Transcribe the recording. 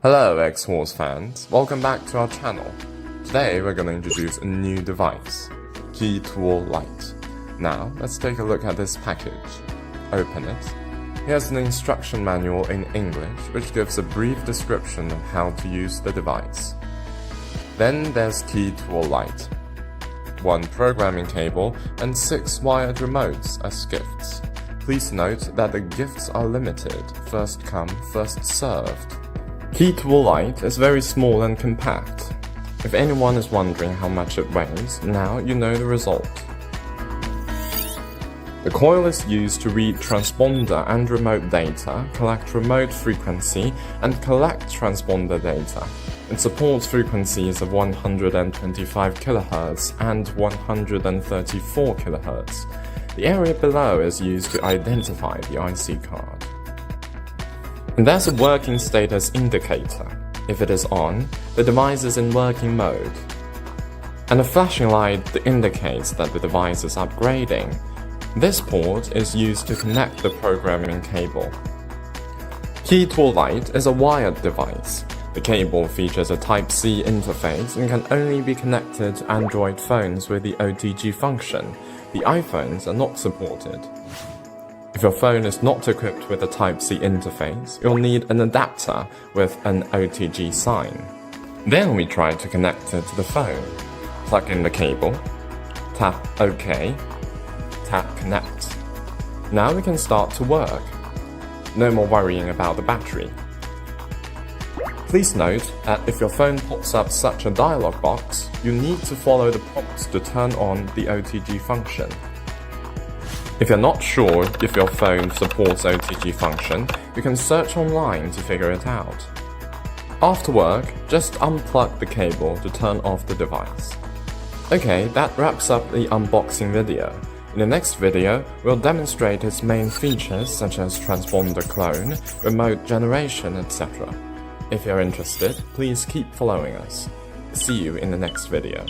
Hello Xhorse fans, welcome back to our channel. Today we're going to introduce a new device, Key Tool Lite. Now let's take a look at this package. Open it. Here's an instruction manual in English which gives a brief description of how to use the device. Then there's Key Tool Lite. 1 programming cable and 6 wired remotes as gifts. Please note that the gifts are limited, first come, first served. Key Tool Lite is very small and compact. If anyone is wondering how much it weighs, now you know the result. The coil is used to read transponder and remote data, collect remote frequency, and collect transponder data. It supports frequencies of 125 kHz and 134 kHz. The area below is used to identify the IC card. And there's a working status indicator. If it is on, the device is in working mode. And a flashing light that indicates that the device is upgrading. This port is used to connect the programming cable. Key Tool Lite is a wired device. The cable features a Type-C interface and can only be connected to Android phones with the OTG function. The iPhones are not supported. If your phone is not equipped with a Type-C interface, you'll need an adapter with an OTG sign. Then we try to connect it to the phone. Plug in the cable, tap OK, tap Connect. Now we can start to work. No more worrying about the battery. Please note that if your phone pops up such a dialog box, you need to follow the prompts to turn on the OTG function. If you're not sure if your phone supports OTG function, you can search online to figure it out. After work, just unplug the cable to turn off the device. Okay, that wraps up the unboxing video. In the next video, we'll demonstrate its main features such as transponder clone, remote generation, etc. If you're interested, please keep following us. See you in the next video.